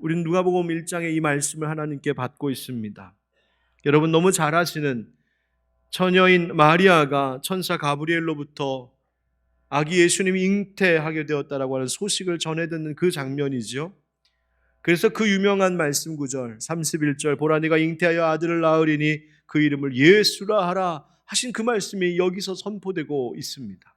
우리는 누가복음 1장에 이 말씀을 하나님께 받고 있습니다. 여러분 너무 잘 아시는 처녀인 마리아가 천사 가브리엘로부터 아기 예수님이 잉태하게 되었다라고 하는 소식을 전해 듣는 그 장면이죠. 그래서 그 유명한 말씀 구절 31절 보라 네가 잉태하여 아들을 낳으리니 그 이름을 예수라 하라 하신 그 말씀이 여기서 선포되고 있습니다.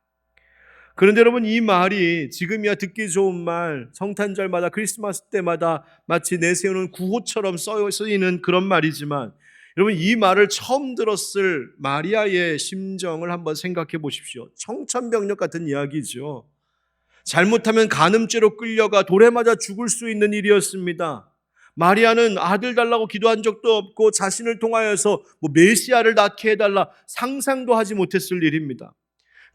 그런데 여러분 이 말이 지금이야 듣기 좋은 말, 성탄절마다 크리스마스 때마다 마치 내세우는 구호처럼 쓰이는 그런 말이지만 여러분 이 말을 처음 들었을 마리아의 심정을 한번 생각해 보십시오. 청천벽력 같은 이야기죠. 잘못하면 간음죄로 끌려가 돌에 맞아 죽을 수 있는 일이었습니다. 마리아는 아들 달라고 기도한 적도 없고 자신을 통하여서 메시아를 낳게 해달라 상상도 하지 못했을 일입니다.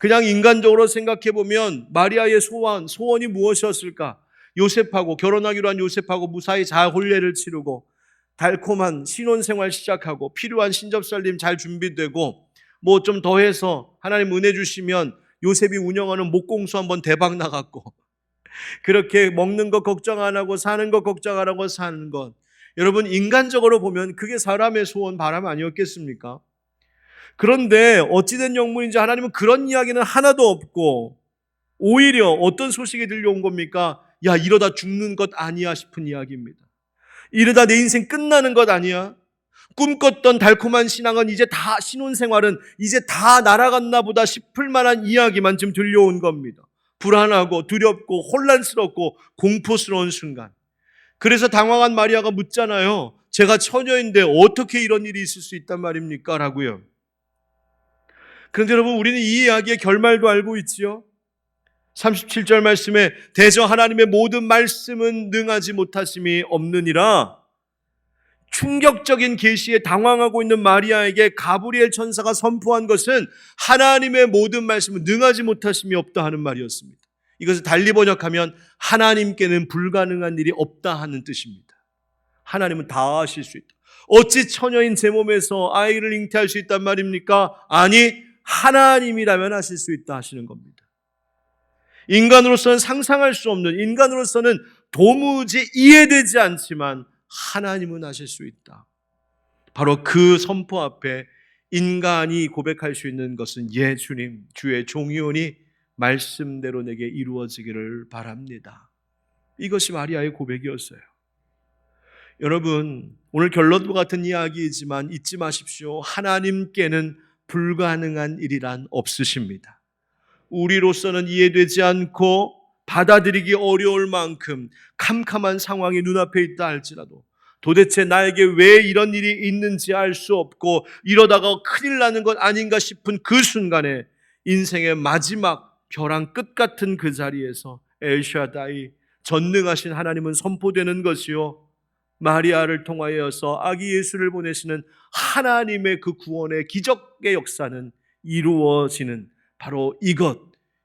그냥 인간적으로 생각해 보면 마리아의 소원이 무엇이었을까? 요셉하고 결혼하기로 한 요셉하고 무사히 잘 혼례를 치르고 달콤한 신혼생활 시작하고 필요한 신접살림 잘 준비되고 좀 더해서 하나님 은혜 주시면 요셉이 운영하는 목공소 한번 대박 나갔고 그렇게 먹는 것 걱정 안 하고 사는 것 걱정 안 하고 사는 것, 여러분 인간적으로 보면 그게 사람의 소원 바람 아니었겠습니까? 그런데 어찌된 영문인지 하나님은 그런 이야기는 하나도 없고 오히려 어떤 소식이 들려온 겁니까? 야 이러다 죽는 것 아니야 싶은 이야기입니다. 이러다 내 인생 끝나는 것 아니야? 꿈꿨던 달콤한 신앙은 이제 다, 신혼생활은 이제 다 날아갔나 보다 싶을 만한 이야기만 지금 들려온 겁니다. 불안하고 두렵고 혼란스럽고 공포스러운 순간. 그래서 당황한 마리아가 묻잖아요. 제가 처녀인데 어떻게 이런 일이 있을 수 있단 말입니까? 라고요. 그런데 여러분 우리는 이 이야기의 결말도 알고 있지요. 37절 말씀에 대저 하나님의 모든 말씀은 능하지 못하심이 없느니라. 충격적인 계시에 당황하고 있는 마리아에게 가브리엘 천사가 선포한 것은 하나님의 모든 말씀은 능하지 못하심이 없다 하는 말이었습니다. 이것을 달리 번역하면 하나님께는 불가능한 일이 없다 하는 뜻입니다. 하나님은 다 하실 수 있다. 어찌 처녀인 제 몸에서 아이를 잉태할 수 있단 말입니까? 아니 하나님이라면 하실 수 있다 하시는 겁니다. 인간으로서는 상상할 수 없는, 인간으로서는 도무지 이해되지 않지만 하나님은 하실 수 있다. 바로 그 선포 앞에 인간이 고백할 수 있는 것은 예 주님 주의 종이오니 말씀대로 내게 이루어지기를 바랍니다. 이것이 마리아의 고백이었어요. 여러분 오늘 결론과 같은 이야기이지만 잊지 마십시오. 하나님께는 불가능한 일이란 없으십니다. 우리로서는 이해되지 않고 받아들이기 어려울 만큼 캄캄한 상황이 눈앞에 있다 할지라도 도대체 나에게 왜 이런 일이 있는지 알 수 없고 이러다가 큰일 나는 것 아닌가 싶은 그 순간에 인생의 마지막 벼랑 끝 같은 그 자리에서 엘샤다이 전능하신 하나님은 선포되는 것이요 마리아를 통하여서 아기 예수를 보내시는 하나님의 그 구원의 기적의 역사는 이루어지는 바로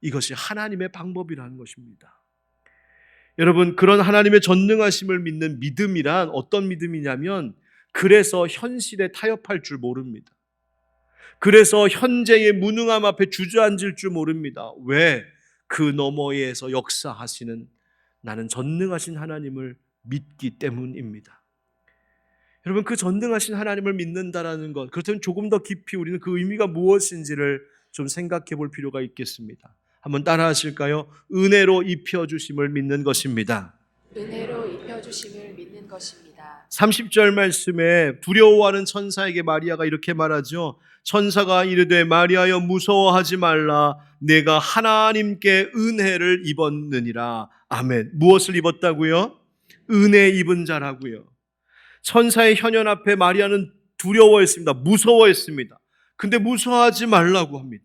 이것이 하나님의 방법이라는 것입니다. 여러분 그런 하나님의 전능하심을 믿는 믿음이란 어떤 믿음이냐면 그래서 현실에 타협할 줄 모릅니다. 그래서 현재의 무능함 앞에 주저앉을 줄 모릅니다. 왜? 그 너머에서 역사하시는 나는 전능하신 하나님을 믿기 때문입니다. 여러분 그 전능하신 하나님을 믿는다라는 것, 그렇다면 조금 더 깊이 우리는 그 의미가 무엇인지를 좀 생각해 볼 필요가 있겠습니다. 한번 따라 하실까요? 은혜로 입혀주심을 믿는 것입니다. 은혜로 입혀주심을 믿는 것입니다. 30절 말씀에 두려워하는 천사에게 마리아가 이렇게 말하죠. 천사가 이르되 마리아여 무서워하지 말라 내가 하나님께 은혜를 입었느니라. 아멘. 무엇을 입었다고요? 은혜 입은 자라고요. 천사의 현현 앞에 마리아는 두려워했습니다. 무서워했습니다. 근데 무서워하지 말라고 합니다.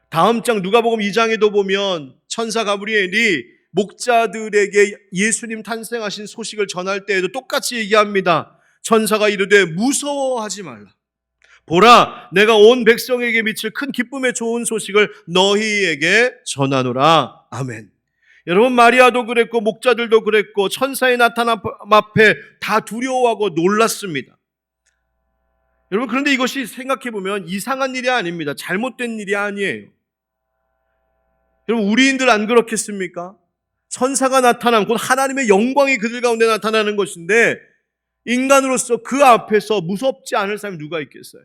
다음 장 누가복음 2장에도 보면 천사 가브리엘이 목자들에게 예수님 탄생하신 소식을 전할 때에도 똑같이 얘기합니다. 천사가 이르되 무서워하지 말라. 보라 내가 온 백성에게 미칠 큰 기쁨의 좋은 소식을 너희에게 전하노라. 아멘. 여러분 마리아도 그랬고 목자들도 그랬고 천사의 나타남 앞에 다 두려워하고 놀랐습니다. 여러분 그런데 이것이 생각해보면 이상한 일이 아닙니다. 잘못된 일이 아니에요. 여러분 우리인들 안 그렇겠습니까? 천사가 나타남, 곧 하나님의 영광이 그들 가운데 나타나는 것인데 인간으로서 그 앞에서 무섭지 않을 사람이 누가 있겠어요?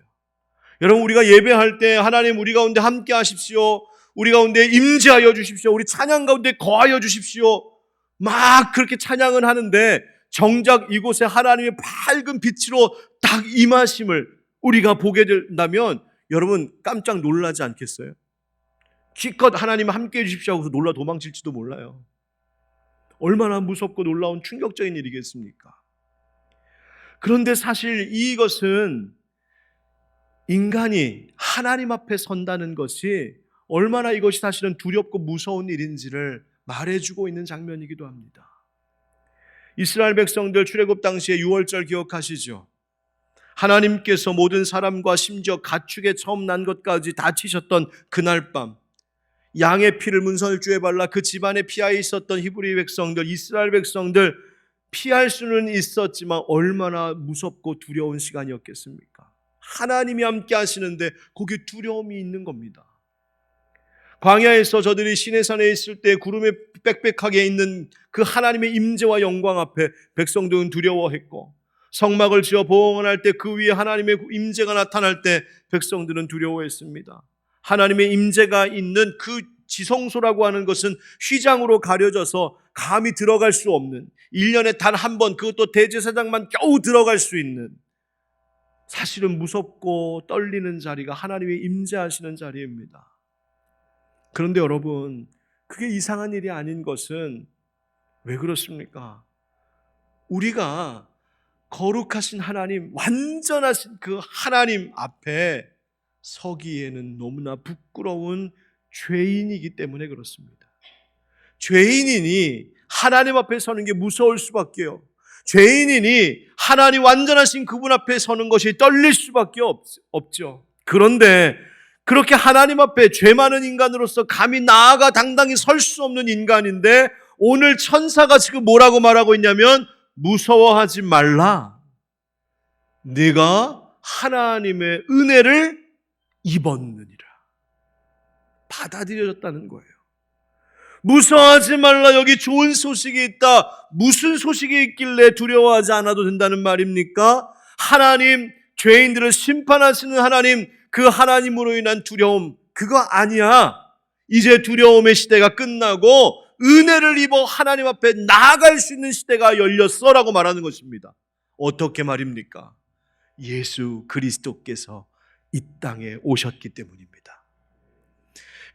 여러분, 우리가 예배할 때 하나님 우리 가운데 함께 하십시오, 우리 가운데 임재하여 주십시오, 우리 찬양 가운데 거하여 주십시오, 막 그렇게 찬양을 하는데 정작 이곳에 하나님의 밝은 빛으로 딱 임하심을 우리가 보게 된다면 여러분 깜짝 놀라지 않겠어요? 기껏 하나님 함께 해주십시오 하고서 놀라 도망칠지도 몰라요. 얼마나 무섭고 놀라운 충격적인 일이겠습니까? 그런데 사실 이것은 인간이 하나님 앞에 선다는 것이 얼마나 이것이 사실은 두렵고 무서운 일인지를 말해주고 있는 장면이기도 합니다. 이스라엘 백성들 출애굽 당시에 유월절 기억하시죠? 하나님께서 모든 사람과 심지어 가축에 처음 난 것까지 다치셨던 그날 밤, 양의 피를 문설주에 발라 그 집안에 피하에 있었던 히브리 백성들, 이스라엘 백성들, 피할 수는 있었지만 얼마나 무섭고 두려운 시간이었겠습니까? 하나님이 함께 하시는데 거기에 두려움이 있는 겁니다. 광야에서 저들이 시내산에 있을 때 구름에 빽빽하게 있는 그 하나님의 임재와 영광 앞에 백성들은 두려워했고, 성막을 지어 보응할 때 그 위에 하나님의 임재가 나타날 때 백성들은 두려워했습니다. 하나님의 임재가 있는 그 지성소라고 하는 것은 휘장으로 가려져서 감히 들어갈 수 없는, 1년에 단 한 번, 그것도 대제사장만 겨우 들어갈 수 있는, 사실은 무섭고 떨리는 자리가 하나님의 임재하시는 자리입니다. 그런데 여러분, 그게 이상한 일이 아닌 것은 왜 그렇습니까? 우리가 거룩하신 하나님, 완전하신 그 하나님 앞에 서기에는 너무나 부끄러운 죄인이기 때문에 그렇습니다. 죄인이니 하나님 앞에 서는 게 무서울 수밖에요. 죄인이니 하나님 완전하신 그분 앞에 서는 것이 떨릴 수밖에 없죠. 그런데 그렇게 하나님 앞에 죄 많은 인간으로서 감히 나아가 당당히 설 수 없는 인간인데 오늘 천사가 지금 뭐라고 말하고 있냐면 무서워하지 말라. 네가 하나님의 은혜를 입었느니라. 받아들여졌다는 거예요. 무서워하지 말라. 여기 좋은 소식이 있다. 무슨 소식이 있길래 두려워하지 않아도 된다는 말입니까? 하나님, 죄인들을 심판하시는 하나님, 그 하나님으로 인한 두려움, 그거 아니야. 이제 두려움의 시대가 끝나고 은혜를 입어 하나님 앞에 나아갈 수 있는 시대가 열렸어 라고 말하는 것입니다. 어떻게 말입니까? 예수 그리스도께서 이 땅에 오셨기 때문입니다.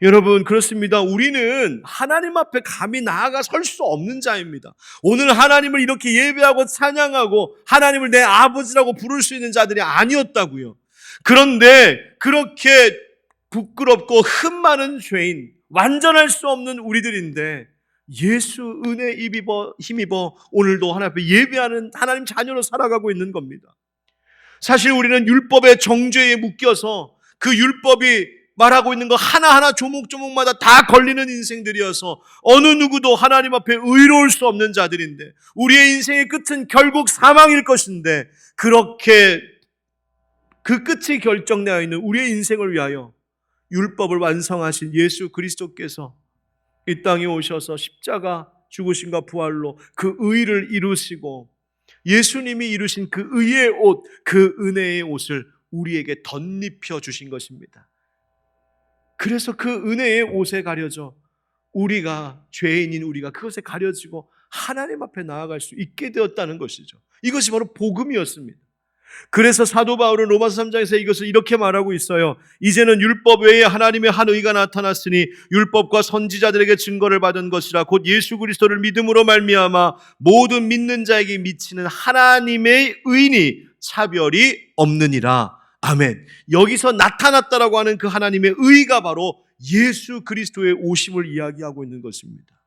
여러분, 그렇습니다. 우리는 하나님 앞에 감히 나아가 설 수 없는 자입니다. 오늘 하나님을 이렇게 예배하고 찬양하고 하나님을 내 아버지라고 부를 수 있는 자들이 아니었다고요. 그런데 그렇게 부끄럽고 흠 많은 죄인, 완전할 수 없는 우리들인데 예수 은혜 힘입어 오늘도 하나님 앞에 예배하는 하나님 자녀로 살아가고 있는 겁니다. 사실 우리는 율법의 정죄에 묶여서 그 율법이 말하고 있는 거 하나하나 조목조목마다 다 걸리는 인생들이어서 어느 누구도 하나님 앞에 의로울 수 없는 자들인데 우리의 인생의 끝은 결국 사망일 것인데 그렇게 그 끝이 결정되어 있는 우리의 인생을 위하여 율법을 완성하신 예수 그리스도께서 이 땅에 오셔서 십자가 죽으심과 부활로 그 의를 이루시고 예수님이 이루신 그 의의 옷, 그 은혜의 옷을 우리에게 덧입혀 주신 것입니다. 그래서 그 은혜의 옷에 가려져 우리가, 죄인인 우리가 그것에 가려지고 하나님 앞에 나아갈 수 있게 되었다는 것이죠. 이것이 바로 복음이었습니다. 그래서 사도 바울은 로마서 3장에서 이것을 이렇게 말하고 있어요. 이제는 율법 외에 하나님의 한 의가 나타났으니 율법과 선지자들에게 증거를 받은 것이라 곧 예수 그리스도를 믿음으로 말미암아 모든 믿는 자에게 미치는 하나님의 의니 차별이 없느니라. 아멘. 여기서 나타났다라고 하는 그 하나님의 의가 바로 예수 그리스도의 오심을 이야기하고 있는 것입니다.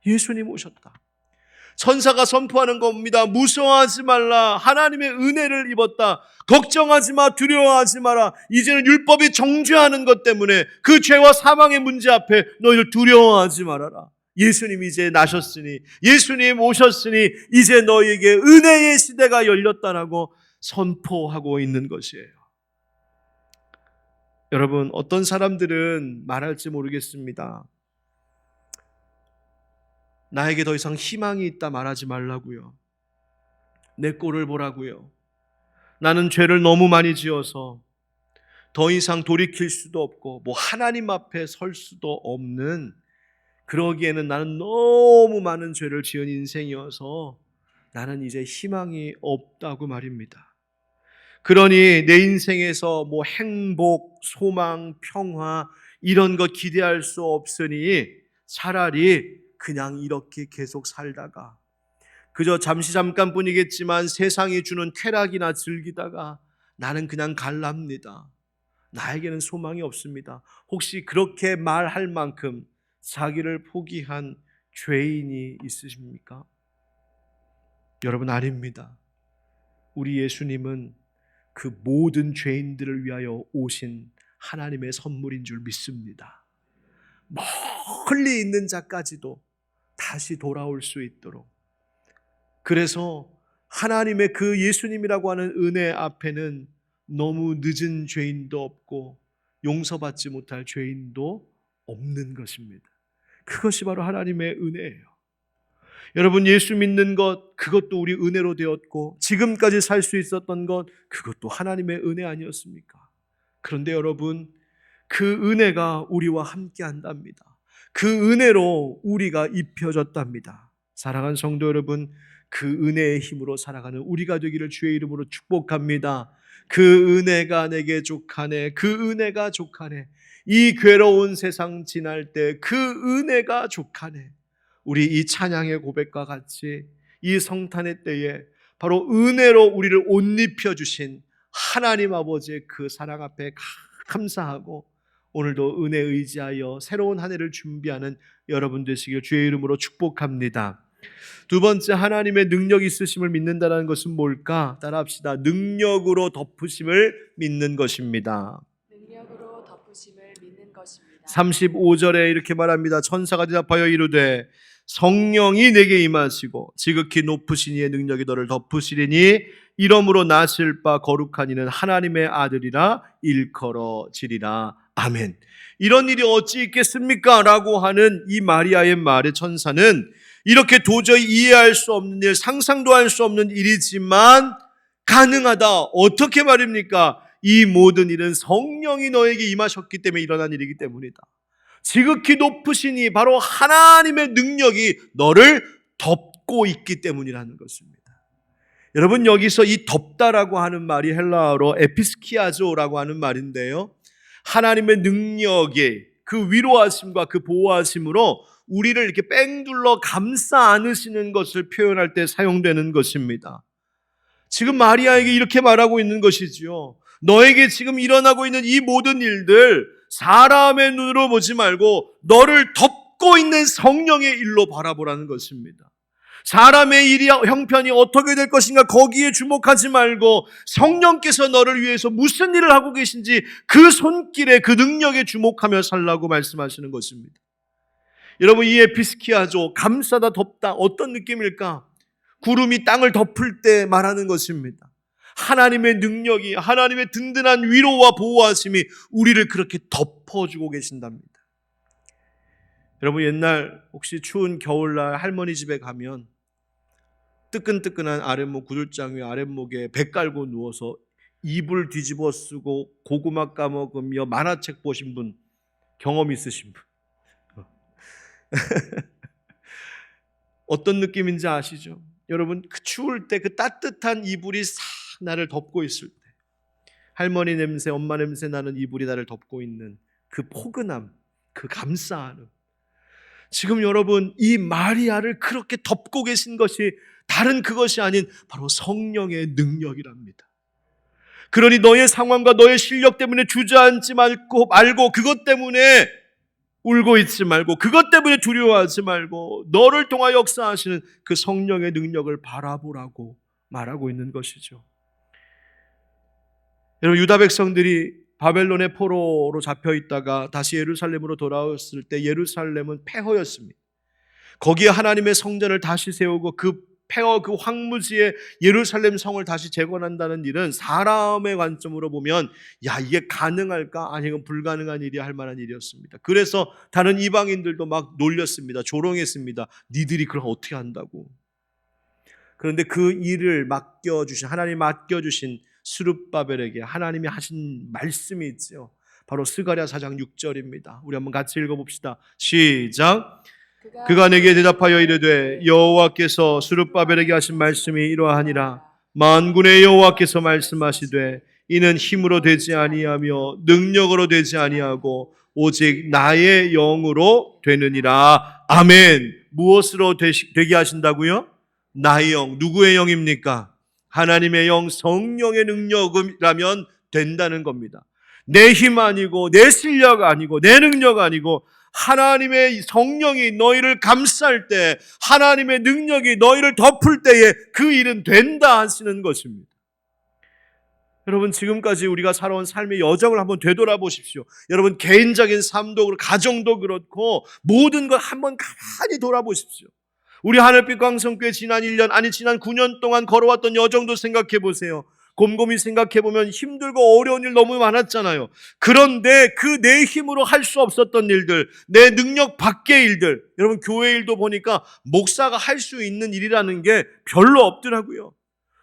예수님 오셨다. 천사가 선포하는 겁니다. 무서워하지 말라. 하나님의 은혜를 입었다. 걱정하지 마. 두려워하지 마라. 이제는 율법이 정죄하는 것 때문에 그 죄와 사망의 문제 앞에 너희를 두려워하지 말아라. 예수님 이제 나셨으니, 예수님 오셨으니 이제 너희에게 은혜의 시대가 열렸다라고 선포하고 있는 것이에요. 여러분, 어떤 사람들은 말할지 모르겠습니다. 나에게 더 이상 희망이 있다 말하지 말라고요. 내 꼴을 보라고요. 나는 죄를 너무 많이 지어서 더 이상 돌이킬 수도 없고 하나님 앞에 설 수도 없는, 그러기에는 나는 너무 많은 죄를 지은 인생이어서 나는 이제 희망이 없다고 말입니다. 그러니 내 인생에서 행복, 소망, 평화 이런 거 기대할 수 없으니 차라리 그냥 이렇게 계속 살다가 그저 잠깐뿐이겠지만 세상이 주는 쾌락이나 즐기다가 나는 그냥 갈랍니다. 나에게는 소망이 없습니다. 혹시 그렇게 말할 만큼 자기를 포기한 죄인이 있으십니까? 여러분, 아닙니다. 우리 예수님은 그 모든 죄인들을 위하여 오신 하나님의 선물인 줄 믿습니다. 멀리 있는 자까지도 다시 돌아올 수 있도록. 그래서 하나님의 그 예수님이라고 하는 은혜 앞에는 너무 늦은 죄인도 없고 용서받지 못할 죄인도 없는 것입니다. 그것이 바로 하나님의 은혜예요. 여러분, 예수 믿는 것, 그것도 우리 은혜로 되었고 지금까지 살 수 있었던 것, 그것도 하나님의 은혜 아니었습니까? 그런데 여러분, 그 은혜가 우리와 함께 한답니다. 그 은혜로 우리가 입혀졌답니다. 사랑하는 성도 여러분, 그 은혜의 힘으로 살아가는 우리가 되기를 주의 이름으로 축복합니다. 그 은혜가 내게 족하네, 그 은혜가 족하네. 이 괴로운 세상 지날 때 그 은혜가 족하네. 우리 이 찬양의 고백과 같이 이 성탄의 때에 바로 은혜로 우리를 옷 입혀주신 하나님 아버지의 그 사랑 앞에 감사하고 오늘도 은혜 의지하여 새로운 한 해를 준비하는 여러분 되시길 주의 이름으로 축복합니다. 두 번째, 하나님의 능력 있으심을 믿는다는 것은 뭘까? 따라합시다. 능력으로 덮으심을 믿는 것입니다. 능력으로 덮으심을 믿는 것입니다. 35절에 이렇게 말합니다. 천사가 대답하여 이르되 성령이 내게 임하시고 지극히 높으신 이의 능력이 너를 덮으시리니 이러므로 나실 바 거룩한 이는 하나님의 아들이라 일컬어지리라. 아멘. 이런 일이 어찌 있겠습니까? 라고 하는 이 마리아의 말에 천사는 이렇게 도저히 이해할 수 없는 일, 상상도 할 수 없는 일이지만 가능하다. 어떻게 말입니까? 이 모든 일은 성령이 너에게 임하셨기 때문에 일어난 일이기 때문이다. 지극히 높으시니 바로 하나님의 능력이 너를 덮고 있기 때문이라는 것입니다. 여러분, 여기서 이 덮다라고 하는 말이 헬라어로 에피스키아조라고 하는 말인데요, 하나님의 능력의 그 위로하심과 그 보호하심으로 우리를 이렇게 뺑둘러 감싸 안으시는 것을 표현할 때 사용되는 것입니다. 지금 마리아에게 이렇게 말하고 있는 것이지요. 너에게 지금 일어나고 있는 이 모든 일들 사람의 눈으로 보지 말고 너를 덮고 있는 성령의 일로 바라보라는 것입니다. 사람의 일이 형편이 어떻게 될 것인가 거기에 주목하지 말고 성령께서 너를 위해서 무슨 일을 하고 계신지 그 손길에 그 능력에 주목하며 살라고 말씀하시는 것입니다. 여러분, 이 에피스키아조, 감싸다 덮다, 어떤 느낌일까? 구름이 땅을 덮을 때 말하는 것입니다. 하나님의 능력이, 하나님의 든든한 위로와 보호하심이 우리를 그렇게 덮어주고 계신답니다. 여러분, 옛날 혹시 추운 겨울날 할머니 집에 가면 뜨끈뜨끈한 아랫목 구들장 위에 아랫목에 배 깔고 누워서 이불 뒤집어 쓰고 고구마 까먹으며 만화책 보신 분, 경험 있으신 분 어떤 느낌인지 아시죠? 여러분, 그 추울 때 그 따뜻한 이불이 싹 나를 덮고 있을 때, 할머니 냄새, 엄마 냄새 나는 이불이 나를 덮고 있는 그 포근함, 그 감싸함. 지금 여러분, 이 마리아를 그렇게 덮고 계신 것이 다른 그것이 아닌 바로 성령의 능력이랍니다. 그러니 너의 상황과 너의 실력 때문에 주저앉지 말고 그것 때문에 울고 있지 말고 그것 때문에 두려워하지 말고 너를 통하여 역사하시는 그 성령의 능력을 바라보라고 말하고 있는 것이죠. 여러분, 유다 백성들이 바벨론의 포로로 잡혀 있다가 다시 예루살렘으로 돌아왔을 때 예루살렘은 폐허였습니다. 거기에 하나님의 성전을 다시 세우고 그 폐허 그 황무지의 예루살렘 성을 다시 재건한다는 일은 사람의 관점으로 보면 야 이게 가능할까? 아니 이건 불가능한 일이 할 만한 일이었습니다. 그래서 다른 이방인들도 막 놀렸습니다. 조롱했습니다. 니들이 그걸 어떻게 한다고. 그런데 그 일을 맡겨주신 하나님 맡겨주신 스룹바벨에게 하나님이 하신 말씀이 있죠. 바로 스가랴 4장 6절입니다. 우리 한번 같이 읽어봅시다. 시작. 그가 내게 대답하여 이르되 여호와께서 스룹바벨에게 하신 말씀이 이러하니라. 만군의 여호와께서 말씀하시되 이는 힘으로 되지 아니하며 능력으로 되지 아니하고 오직 나의 영으로 되느니라. 아멘. 무엇으로 되게 하신다고요? 나의 영. 누구의 영입니까? 하나님의 영, 성령의 능력이라면 된다는 겁니다. 내 힘 아니고 내 실력 아니고 내 능력 아니고 하나님의 성령이 너희를 감쌀 때, 하나님의 능력이 너희를 덮을 때에 그 일은 된다 하시는 것입니다. 여러분 지금까지 우리가 살아온 삶의 여정을 한번 되돌아보십시오. 여러분 개인적인 삶도 그렇고 가정도 그렇고 모든 걸 한번 가만히 돌아보십시오. 우리 하늘빛 광성교회 지난 1년 아니 지난 9년 동안 걸어왔던 여정도 생각해 보세요. 곰곰이 생각해 보면 힘들고 어려운 일 너무 많았잖아요. 그런데 그 내 힘으로 할 수 없었던 일들, 내 능력 밖의 일들, 여러분 교회 일도 보니까 목사가 할 수 있는 일이라는 게 별로 없더라고요.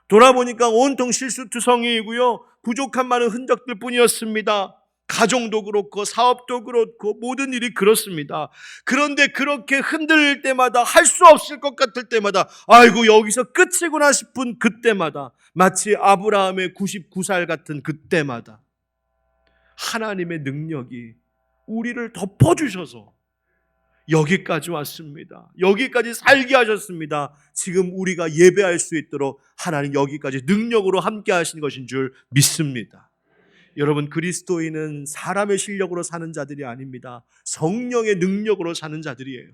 돌아보니까 온통 실수투성이이고요. 부족한 많은 흔적들 뿐이었습니다. 가정도 그렇고 사업도 그렇고 모든 일이 그렇습니다. 그런데 그렇게 흔들릴 때마다 할 수 없을 것 같을 때마다 아이고 여기서 끝이구나 싶은 그때마다 마치 아브라함의 99살 같은 그때마다 하나님의 능력이 우리를 덮어주셔서 여기까지 왔습니다. 여기까지 살게 하셨습니다. 지금 우리가 예배할 수 있도록 하나님 여기까지 능력으로 함께 하신 것인 줄 믿습니다. 여러분 그리스도인은 사람의 실력으로 사는 자들이 아닙니다. 성령의 능력으로 사는 자들이에요.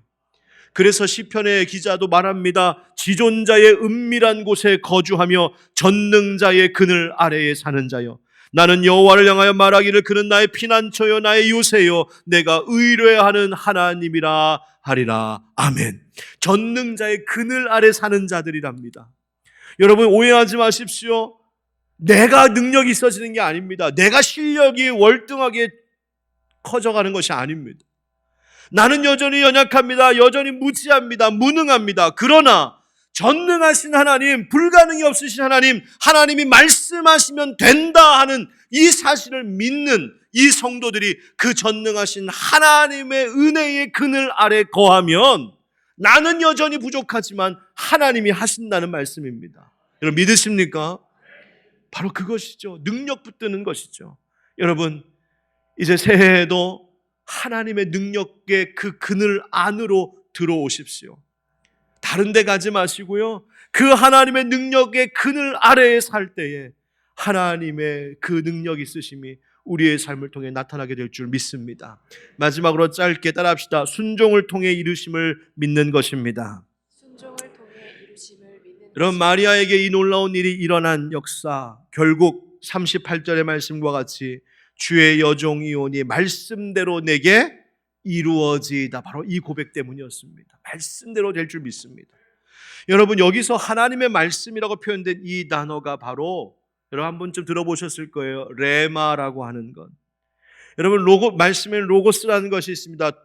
그래서 시편의 기자도 말합니다. 지존자의 은밀한 곳에 거주하며 전능자의 그늘 아래에 사는 자여 나는 여호와를 향하여 말하기를 그는 나의 피난처요 나의 요새요 내가 의뢰하는 하나님이라 하리라. 아멘. 전능자의 그늘 아래 사는 자들이랍니다. 여러분 오해하지 마십시오. 내가 능력이 있어지는 게 아닙니다. 내가 실력이 월등하게 커져가는 것이 아닙니다. 나는 여전히 연약합니다. 여전히 무지합니다. 무능합니다. 그러나 전능하신 하나님, 불가능이 없으신 하나님, 하나님이 말씀하시면 된다 하는 이 사실을 믿는 이 성도들이 그 전능하신 하나님의 은혜의 그늘 아래 거하면 나는 여전히 부족하지만 하나님이 하신다는 말씀입니다. 여러분 믿으십니까? 바로 그것이죠. 능력 붙드는 것이죠. 여러분 이제 새해에도 하나님의 능력의 그 그늘 안으로 들어오십시오. 다른 데 가지 마시고요. 그 하나님의 능력의 그늘 아래에 살 때에 하나님의 그 능력 있으심이 우리의 삶을 통해 나타나게 될 줄 믿습니다. 마지막으로 짧게 따라합시다. 순종을 통해 이루심을 믿는 것입니다. 순종을 통해 이루심을 믿는 여러분 마리아에게 이 놀라운 일이 일어난 역사 결국 38절의 말씀과 같이 주의 여종이오니 말씀대로 내게 이루어지이다. 바로 이 고백 때문이었습니다. 말씀대로 될 줄 믿습니다. 여러분 여기서 하나님의 말씀이라고 표현된 이 단어가 바로 여러분 한 번쯤 들어보셨을 거예요. 레마라고 하는 것. 여러분 말씀에 로고스라는 것이 있습니다.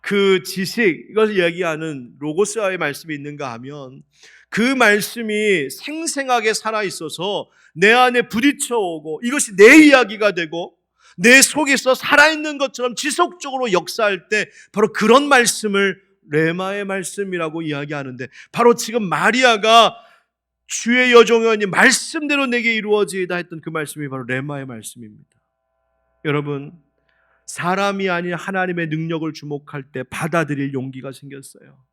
그 지식 이것을 얘기하는 로고스와의 말씀이 있는가 하면 그 말씀이 생생하게 살아있어서 내 안에 부딪혀오고 이것이 내 이야기가 되고 내 속에서 살아있는 것처럼 지속적으로 역사할 때 바로 그런 말씀을 레마의 말씀이라고 이야기하는데 바로 지금 마리아가 주의 여종이오니 말씀대로 내게 이루어지이다 했던 그 말씀이 바로 레마의 말씀입니다. 여러분 사람이 아닌 하나님의 능력을 주목할 때 받아들일 용기가 생겼어요.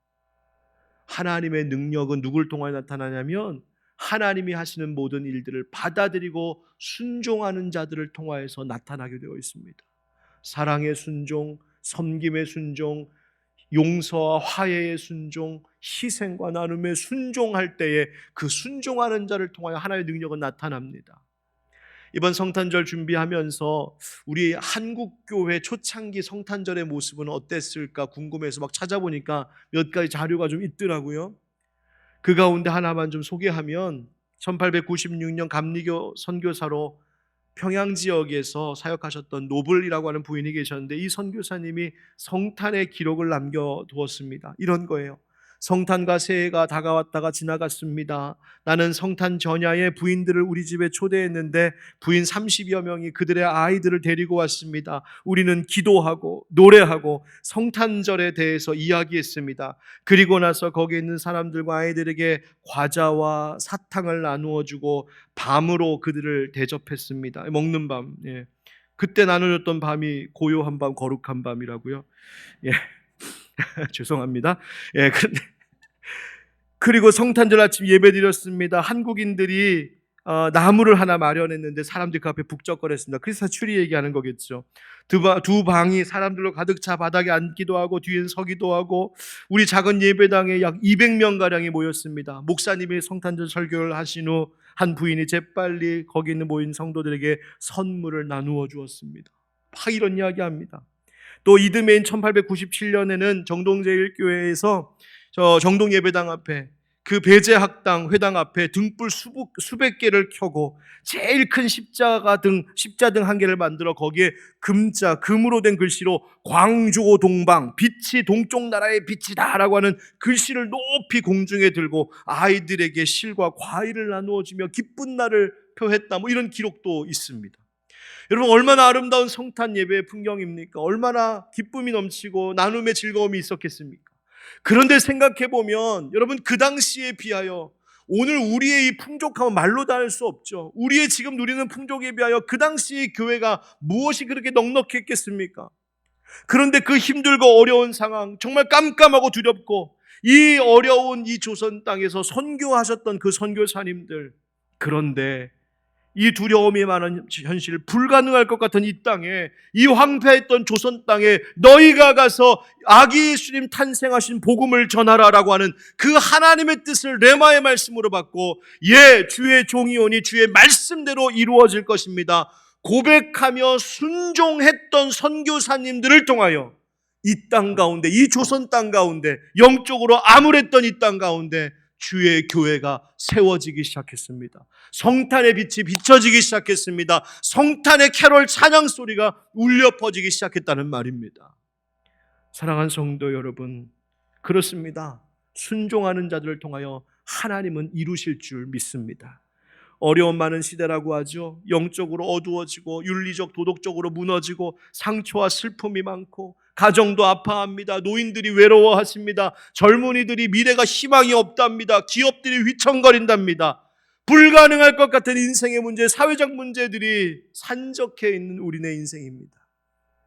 하나님의 능력은 누굴 통해 나타나냐면 하나님이 하시는 모든 일들을 받아들이고 순종하는 자들을 통하여서 나타나게 되어 있습니다. 사랑의 순종, 섬김의 순종, 용서와 화해의 순종, 희생과 나눔의 순종할 때에 그 순종하는 자를 통하여 하나님의 능력은 나타납니다. 이번 성탄절 준비하면서 우리 한국교회 초창기 성탄절의 모습은 어땠을까 궁금해서 막 찾아보니까 몇 가지 자료가 좀 있더라고요. 그 가운데 하나만 좀 소개하면 1896년 감리교 선교사로 평양 지역에서 사역하셨던 노블이라고 하는 부인이 계셨는데 이 선교사님이 성탄의 기록을 남겨두었습니다. 이런 거예요. 성탄과 새해가 다가왔다가 지나갔습니다. 나는 성탄 전야에 부인들을 우리 집에 초대했는데 부인 30여 명이 그들의 아이들을 데리고 왔습니다. 우리는 기도하고 노래하고 성탄절에 대해서 이야기했습니다. 그리고 나서 거기에 있는 사람들과 아이들에게 과자와 사탕을 나누어 주고 밤으로 그들을 대접했습니다. 먹는 밤. 예. 그때 나눠줬던 밤이 고요한 밤, 거룩한 밤이라고요. 예. 죄송합니다. 예, 그리고 성탄절 아침 예배 드렸습니다. 한국인들이 나무를 하나 마련했는데 사람들이 그 앞에 북적거렸습니다. 크리스마스 추리 얘기하는 거겠죠. 두 방이 사람들로 가득 차 바닥에 앉기도 하고 뒤엔 서기도 하고 우리 작은 예배당에 약 200명 가량이 모였습니다. 목사님이 성탄절 설교를 하신 후 한 부인이 재빨리 거기 있는 모인 성도들에게 선물을 나누어 주었습니다. 막 이런 이야기합니다. 또 이듬해인 1897년에는 정동제일교회에서 정동 예배당 앞에 그 배제학당 회당 앞에 등불 수백 개를 켜고 제일 큰 십자 등 한 개를 만들어 거기에 금으로 된 글씨로 광주 동방, 빛이 동쪽 나라의 빛이다 라고 하는 글씨를 높이 공중에 들고 아이들에게 실과 과일을 나누어 주며 기쁜 날을 표했다, 이런 기록도 있습니다. 여러분, 얼마나 아름다운 성탄 예배의 풍경입니까? 얼마나 기쁨이 넘치고 나눔의 즐거움이 있었겠습니까? 그런데 생각해보면 여러분, 그 당시에 비하여 오늘 우리의 이 풍족함은 말로 다 할 수 없죠. 우리의 지금 누리는 풍족에 비하여 그 당시의 교회가 무엇이 그렇게 넉넉했겠습니까? 그런데 그 힘들고 어려운 상황, 정말 깜깜하고 두렵고 이 어려운 이 조선 땅에서 선교하셨던 그 선교사님들, 그런데 이 두려움이 많은 현실, 불가능할 것 같은 이 땅에, 이 황폐했던 조선 땅에 너희가 가서 아기 예수님 탄생하신 복음을 전하라라고 하는 그 하나님의 뜻을 레마의 말씀으로 받고, 예, 주의 종이 오니 주의 말씀대로 이루어질 것입니다 고백하며 순종했던 선교사님들을 통하여 이 땅 가운데, 이 조선 땅 가운데, 영적으로 암울했던 이 땅 가운데 주의 교회가 세워지기 시작했습니다. 성탄의 빛이 비춰지기 시작했습니다. 성탄의 캐롤 찬양 소리가 울려 퍼지기 시작했다는 말입니다. 사랑하는 성도 여러분, 그렇습니다. 순종하는 자들을 통하여 하나님은 이루실 줄 믿습니다. 어려움 많은 시대라고 하죠. 영적으로 어두워지고 윤리적 도덕적으로 무너지고 상처와 슬픔이 많고 가정도 아파합니다. 노인들이 외로워하십니다. 젊은이들이 미래가 희망이 없답니다. 기업들이 휘청거린답니다. 불가능할 것 같은 인생의 문제, 사회적 문제들이 산적해 있는 우리네 인생입니다.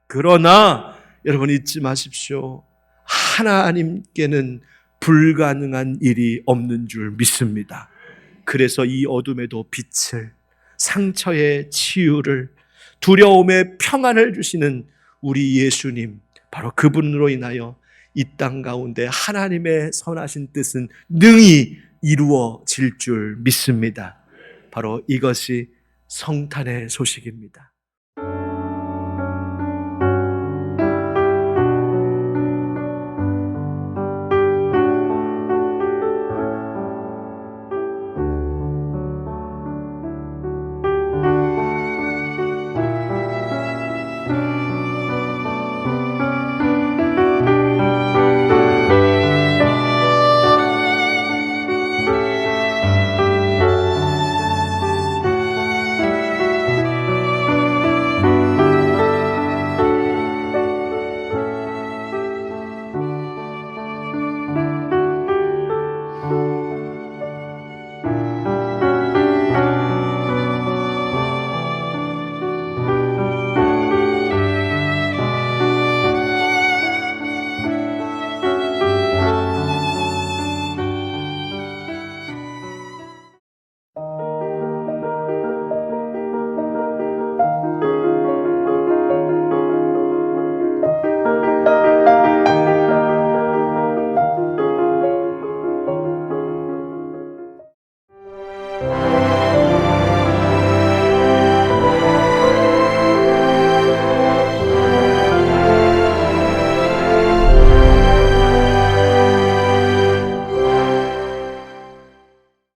그러나 여러분, 잊지 마십시오. 하나님께는 불가능한 일이 없는 줄 믿습니다. 그래서 이 어둠에도 빛을, 상처의 치유를, 두려움의 평안을 주시는 우리 예수님, 바로 그분으로 인하여 이 땅 가운데 하나님의 선하신 뜻은 능히 이루어질 줄 믿습니다. 바로 이것이 성탄의 소식입니다.